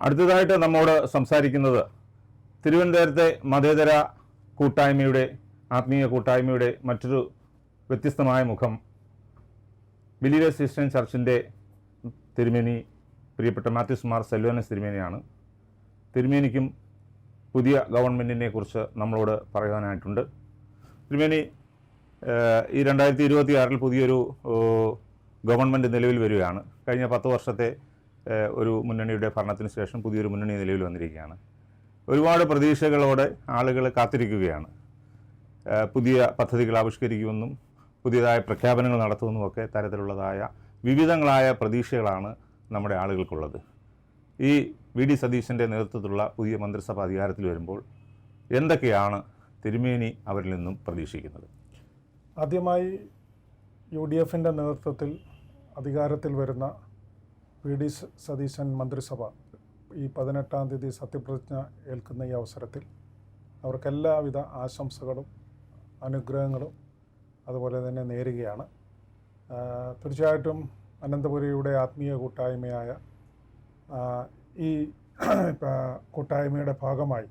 അടുത്തതായിട്ട് നമ്മോട് സംസാരിക്കുന്നത് തിരുവനന്തപുരത്തെ മതേതര കൂട്ടായ്മയുടെ ആത്മീയ കൂട്ടായ്മയുടെ മറ്റൊരു വ്യത്യസ്തമായ മുഖം ബിലീവേഴ്സ് ക്രിസ്ത്യൻ ചർച്ചിൻ്റെ തിരുമേനി പ്രിയപ്പെട്ട മാത്യൂസ് മാർ സെൽവനസ് തിരുമേനിയാണ്. തിരുമേനിക്കും പുതിയ ഗവൺമെൻറ്റിനെ കുറിച്ച് നമ്മളോട് പറയാനായിട്ടുണ്ട്. തിരുമേനി, ഈ 2026 പുതിയൊരു ഗവൺമെൻറ് നിലവിൽ വരികയാണ്. കഴിഞ്ഞ 10 വർഷത്തെ ഒരു മുന്നണിയുടെ ഭരണത്തിന് ശേഷം പുതിയൊരു മുന്നണി നിലവിൽ വന്നിരിക്കുകയാണ്. ഒരുപാട് പ്രതീക്ഷകളോടെ ആളുകൾ കാത്തിരിക്കുകയാണ്. പുതിയ പദ്ധതികൾ ആവിഷ്കരിക്കുമെന്നും പുതിയതായ പ്രഖ്യാപനങ്ങൾ നടത്തുമെന്നുമൊക്കെ തരത്തിലുള്ളതായ വിവിധങ്ങളായ പ്രതീക്ഷകളാണ് നമ്മുടെ ആളുകൾക്കുള്ളത്. ഈ വി.ഡി. സതീശൻ്റെ നേതൃത്വത്തിലുള്ള പുതിയ മന്ത്രിസഭ അധികാരത്തിൽ വരുമ്പോൾ എന്തൊക്കെയാണ് തിരുമേനി അവരിൽ നിന്നും പ്രതീക്ഷിക്കുന്നത്? ആദ്യമായി UDFൻ്റെ നേതൃത്വത്തിൽ അധികാരത്തിൽ വരുന്ന വി.ഡി. സതീശൻ മന്ത്രിസഭ ഈ 18-ാം തീയതി സത്യപ്രതിജ്ഞ ഏൽക്കുന്ന ഈ അവസരത്തിൽ അവർക്കെല്ലാവിധ ആശംസകളും അനുഗ്രഹങ്ങളും അതുപോലെ തന്നെ നേരുകയാണ്. തീർച്ചയായിട്ടും അനന്തപുരിയുടെ ആത്മീയ കൂട്ടായ്മയായ ഈ കൂട്ടായ്മയുടെ ഭാഗമായി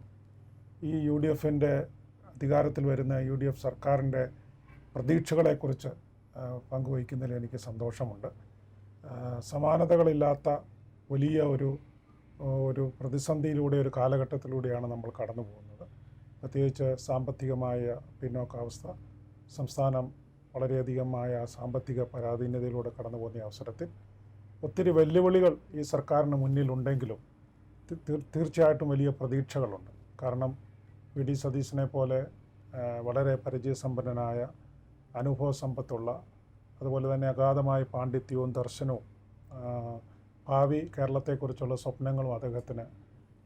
ഈ UDFൻ്റെ അധികാരത്തിൽ വരുന്ന UDF സർക്കാരിൻ്റെ പ്രതീക്ഷകളെക്കുറിച്ച് പങ്കുവയ്ക്കുന്നതിൽ എനിക്ക് സന്തോഷമുണ്ട്. സമാനതകളില്ലാത്ത വലിയ ഒരു പ്രതിസന്ധിയിലൂടെ ഒരു കാലഘട്ടത്തിലൂടെയാണ് നമ്മൾ കടന്നു പോകുന്നത്. പ്രത്യേകിച്ച് സാമ്പത്തികമായ പിന്നോക്കാവസ്ഥ, സംസ്ഥാനം വളരെയധികമായ സാമ്പത്തിക പരാധീനതയിലൂടെ കടന്നു പോകുന്ന അവസരത്തിൽ ഒത്തിരി വെല്ലുവിളികൾ ഈ സർക്കാരിന് മുന്നിലുണ്ടെങ്കിലും തീർച്ചയായിട്ടും വലിയ പ്രതീക്ഷകളുണ്ട്. കാരണം വി.ഡി. സതീശനെ പോലെ വളരെ പരിചയസമ്പന്നനായ, അനുഭവ സമ്പത്തുള്ള, അതുപോലെ തന്നെ അഗാധമായ പാണ്ഡിത്യവും ദർശനവും ഭാവി കേരളത്തെക്കുറിച്ചുള്ള സ്വപ്നങ്ങളും അദ്ദേഹത്തിന്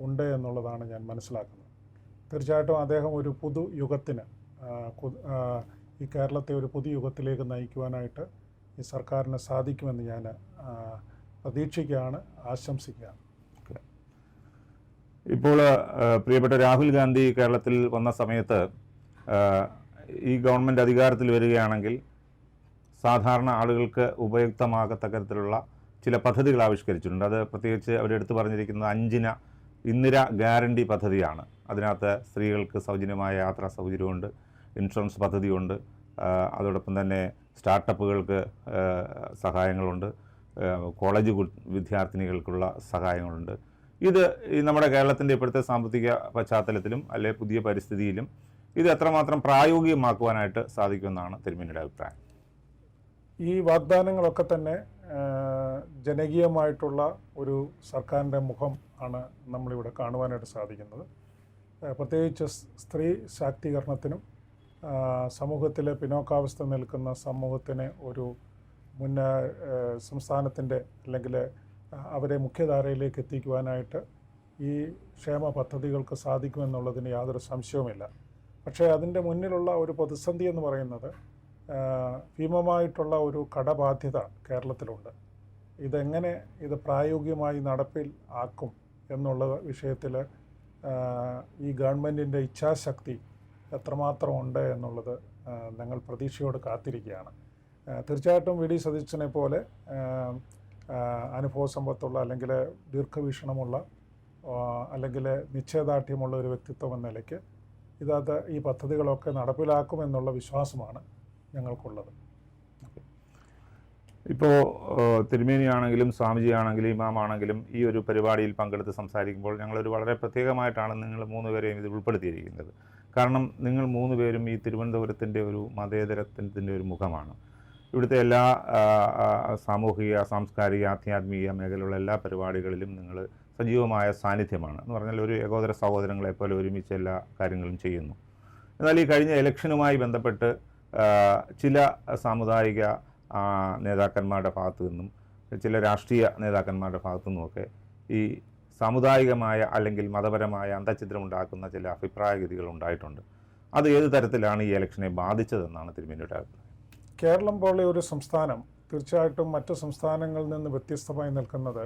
ഉണ്ട് എന്നുള്ളതാണ് ഞാൻ മനസ്സിലാക്കുന്നത്. തീർച്ചയായിട്ടും അദ്ദേഹം ഒരു പുതുയുഗത്തിന് ഈ കേരളത്തെ ഒരു പുതുയുഗത്തിലേക്ക് നയിക്കുവാനായിട്ട് ഈ സർക്കാരിന് സാധിക്കുമെന്ന് ഞാൻ പ്രതീക്ഷിക്കുകയാണ്, ആശംസിക്കുകയാണ്. ഇപ്പോൾ പ്രിയപ്പെട്ട രാഹുൽ ഗാന്ധി കേരളത്തിൽ വന്ന സമയത്ത് ഈ ഗവൺമെൻറ് അധികാരത്തിൽ വരികയാണെങ്കിൽ സാധാരണ ആളുകൾക്ക് ഉപയുക്തമാകത്തക്കത്തിലുള്ള ചില പദ്ധതികൾ ആവിഷ്കരിച്ചിട്ടുണ്ട്. അത് പ്രത്യേകിച്ച് അവരെടുത്ത് പറഞ്ഞിരിക്കുന്നത് 5 ഇന്ദിര ഗ്യാരണ്ടി പദ്ധതിയാണ്. അതിനകത്ത് സ്ത്രീകൾക്ക് സൗജന്യമായ യാത്രാ സൗകര്യമുണ്ട്, ഇൻഷുറൻസ് പദ്ധതിയുണ്ട്, അതോടൊപ്പം തന്നെ സ്റ്റാർട്ടപ്പുകൾക്ക് സഹായങ്ങളുണ്ട്, കോളേജ് വിദ്യാർത്ഥിനികൾക്കുള്ള സഹായങ്ങളുണ്ട്. ഇത് ഈ നമ്മുടെ കേരളത്തിൻ്റെ ഇപ്പോഴത്തെ സാമ്പത്തിക പശ്ചാത്തലത്തിലും അല്ലെ പുതിയ പരിസ്ഥിതിയിലും ഇത് എത്രമാത്രം പ്രായോഗികമാക്കുവാനായിട്ട് സാധിക്കുമെന്നാണ് തിരുമേനിയുടെ അഭിപ്രായം? ഈ വാഗ്ദാനങ്ങളൊക്കെ തന്നെ ജനകീയമായിട്ടുള്ള ഒരു സർക്കാരിൻ്റെ മുഖം ആണ് നമ്മളിവിടെ കാണുവാനായിട്ട് സാധിക്കുന്നത്. പ്രത്യേകിച്ച് സ്ത്രീ ശാക്തീകരണത്തിനും സമൂഹത്തിലെ പിന്നോക്കാവസ്ഥ നിൽക്കുന്ന സമൂഹത്തിന് ഒരു സംസ്ഥാനത്തിൻ്റെ അല്ലെങ്കിൽ അവരെ മുഖ്യധാരയിലേക്ക് എത്തിക്കുവാനായിട്ട് ഈ ക്ഷേമ പദ്ധതികൾക്ക് സാധിക്കുമെന്നുള്ളതിന് യാതൊരു സംശയവുമില്ല. പക്ഷേ അതിൻ്റെ മുന്നിലുള്ള ഒരു പ്രതിസന്ധി എന്ന് പറയുന്നത് ഭീമമായിട്ടുള്ള ഒരു കടബാധ്യത കേരളത്തിലുണ്ട്. ഇത് പ്രായോഗികമായി നടപ്പിൽ ആക്കും എന്നുള്ള വിഷയത്തിൽ ഈ ഗവൺമെൻറ്റിൻ്റെ ഇച്ഛാശക്തി എത്രമാത്രം ഉണ്ട് എന്നുള്ളത് ഞങ്ങൾ പ്രതീക്ഷയോട് കാത്തിരിക്കുകയാണ്. തീർച്ചയായിട്ടും വി.ഡി. സതീശനെ പോലെ അനുഭവ സമ്പത്തുള്ള അല്ലെങ്കിൽ ദീർഘവീക്ഷണമുള്ള അല്ലെങ്കിൽ നിശ്ചയദാർഢ്യമുള്ള ഒരു വ്യക്തിത്വം എന്ന നിലയ്ക്ക് ഈ പദ്ധതികളൊക്കെ നടപ്പിലാക്കുമെന്നുള്ള വിശ്വാസമാണ് ഞങ്ങൾക്കുള്ളത്. ഇപ്പോൾ തിരുമേനിയാണെങ്കിലും സ്വാമിജിയാണെങ്കിലും ഇമാമാണെങ്കിലും ഈ ഒരു പരിപാടിയിൽ പങ്കെടുത്ത് സംസാരിക്കുമ്പോൾ ഞങ്ങളൊരു വളരെ പ്രത്യേകമായിട്ടാണ് നിങ്ങൾ 3 പേരെയും ഇത് ഉൾപ്പെടുത്തിയിരിക്കുന്നത്. കാരണം നിങ്ങൾ 3 പേരും ഈ തിരുവനന്തപുരത്തിൻ്റെ ഒരു മതേതരത്തിൻ്റെ ഒരു മുഖമാണ്. ഇവിടുത്തെ എല്ലാ സാമൂഹിക, സാംസ്കാരിക, ആധ്യാത്മിക മേഖലയിലുള്ള എല്ലാ പരിപാടികളിലും നിങ്ങൾ സജീവമായ സാന്നിധ്യമാണ്. എന്ന് പറഞ്ഞാൽ ഒരു ഏകോദര സഹോദരങ്ങളെപ്പോലെ ഒരുമിച്ച് എല്ലാ കാര്യങ്ങളും ചെയ്യുന്നു. എന്നാൽ ഈ കഴിഞ്ഞ ഇലക്ഷനുമായി ബന്ധപ്പെട്ട് ചില സാമുദായിക നേതാക്കന്മാരുടെ ഭാഗത്തു നിന്നും ചില രാഷ്ട്രീയ നേതാക്കന്മാരുടെ ഭാഗത്തു നിന്നുമൊക്കെ ഈ സാമുദായികമായ അല്ലെങ്കിൽ മതപരമായ അന്തഃഛിദ്രമുണ്ടാക്കുന്ന ചില അഭിപ്രായഗതികൾ ഉണ്ടായിട്ടുണ്ട്. അത് ഏത് തരത്തിലാണ് ഈ ഇലക്ഷനെ ബാധിച്ചതെന്നാണ് തിരുമേനിയുടെ അഭിപ്രായം? കേരളം പോലെ ഒരു സംസ്ഥാനം തീർച്ചയായിട്ടും മറ്റു സംസ്ഥാനങ്ങളിൽ നിന്ന് വ്യത്യസ്തമായി നിൽക്കുന്നത്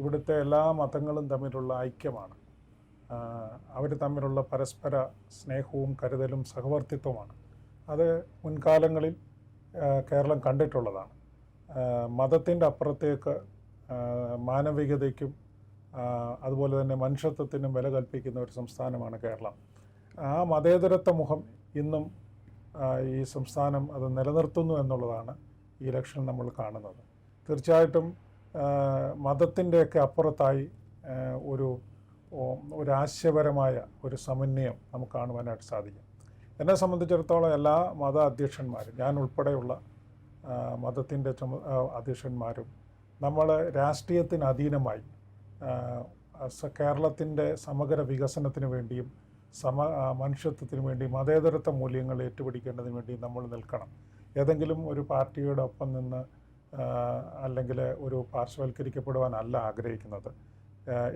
ഇവിടുത്തെ എല്ലാ മതങ്ങളും തമ്മിലുള്ള ഐക്യമാണ്. അവർ തമ്മിലുള്ള പരസ്പര സ്നേഹവും കരുതലും സഹവർത്തിത്വമാണ്. അത് മുൻകാലങ്ങളിൽ കേരളം കണ്ടിട്ടുള്ളതാണ്. മതത്തിൻ്റെ അപ്പുറത്തേക്ക് മാനവികതയ്ക്കും അതുപോലെ തന്നെ മനുഷ്യത്വത്തിനും വില കൽപ്പിക്കുന്ന ഒരു സംസ്ഥാനമാണ് കേരളം. ആ മതേതരത്വ മുഖം ഇന്നും ഈ സംസ്ഥാനം അത് നിലനിർത്തുന്നു എന്നുള്ളതാണ് ഈ ഇലക്ഷൻ നമ്മൾ കാണുന്നത്. തീർച്ചയായിട്ടും മതത്തിൻ്റെയൊക്കെ അപ്പുറത്തായി ഒരു ആശയപരമായ ഒരു സമന്വയം നമുക്ക് കാണുവാനായിട്ട് സാധിക്കും. എന്നെ സംബന്ധിച്ചിടത്തോളം എല്ലാ മത അധ്യക്ഷന്മാരും, ഞാൻ ഉൾപ്പെടെയുള്ള മതത്തിൻ്റെ അധ്യക്ഷന്മാരും നമ്മൾ രാഷ്ട്രീയത്തിന് അധീനമായി കേരളത്തിൻ്റെ സമഗ്ര വികസനത്തിന് വേണ്ടിയും മനുഷ്യത്വത്തിന് വേണ്ടിയും മതേതരത്വ മൂല്യങ്ങൾ ഏറ്റുപിടിക്കേണ്ടതിന് വേണ്ടിയും നമ്മൾ നിൽക്കണം. ഏതെങ്കിലും ഒരു പാർട്ടിയുടെ ഒപ്പം നിന്ന് അല്ലെങ്കിൽ ഒരു പാർശ്വവൽക്കരിക്കപ്പെടുവാനല്ല ആഗ്രഹിക്കുന്നത്.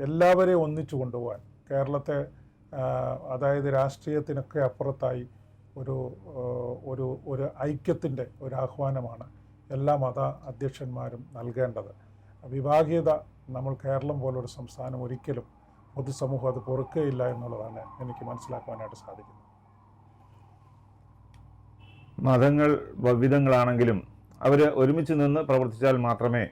എല്ലാവരെയും ഒന്നിച്ചു കൊണ്ടുപോകാൻ കേരളത്തെ, അതായത് രാഷ്ട്രീയത്തിനൊക്കെ അപ്പുറത്തായി ഒരു ഐക്യത്തിൻ്റെ ഒരു ആഹ്വാനമാണ് എല്ലാ മത അധ്യക്ഷന്മാരും നൽകേണ്ടത്. വിഭാഗീയത നമ്മൾ കേരളം പോലൊരു സംസ്ഥാനം ഒരിക്കലും പൊതുസമൂഹം അത് പൊറുക്കുകയില്ല എന്നുള്ളതാണ് എനിക്ക് മനസ്സിലാക്കുവാനായിട്ട് സാധിക്കുന്നത്. മതങ്ങൾ വിവിധങ്ങളാണെങ്കിലും അവർ ഒരുമിച്ച് നിന്ന് പ്രവർത്തിച്ചാൽ മാത്രമേ,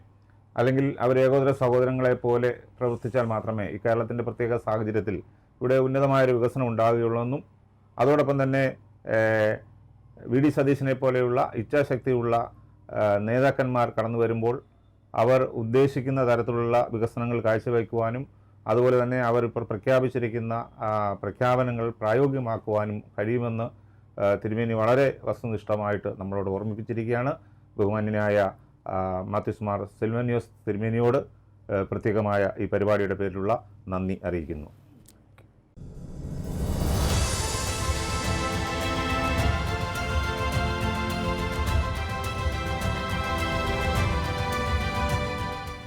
അല്ലെങ്കിൽ അവർ ഏകോദര സഹോദരങ്ങളെ പോലെ പ്രവർത്തിച്ചാൽ മാത്രമേ ഈ കേരളത്തിൻ്റെ പ്രത്യേക സാഹചര്യത്തിൽ ഇവിടെ ഉന്നതമായൊരു വികസനം ഉണ്ടാകുകയുള്ളൂ. അതോടൊപ്പം തന്നെ വി.ഡി. സതീശനെ പോലെയുള്ള ഇച്ഛാശക്തിയുള്ള നേതാക്കന്മാർ കടന്നു വരുമ്പോൾ അവർ ഉദ്ദേശിക്കുന്ന തരത്തിലുള്ള വികസനങ്ങൾ കാഴ്ചവയ്ക്കുവാനും അതുപോലെ തന്നെ അവർ ഇപ്പോൾ പ്രഖ്യാപിച്ചിരിക്കുന്ന പ്രഖ്യാപനങ്ങൾ പ്രായോഗികമാക്കുവാനും കഴിയുമെന്ന് തിരുമേനി വളരെ വസ്തുനിഷ്ഠമായിട്ട് നമ്മളോട് ഓർമ്മിപ്പിച്ചിരിക്കുകയാണ്. ബഹുമാന്യനായ മാത്യൂസ് മാർ സിൽവന്യോസ് തിരുമേനിയോട് പ്രത്യേകമായ ഈ പരിപാടിയുടെ പേരിലുള്ള നന്ദി അറിയിക്കുന്നു.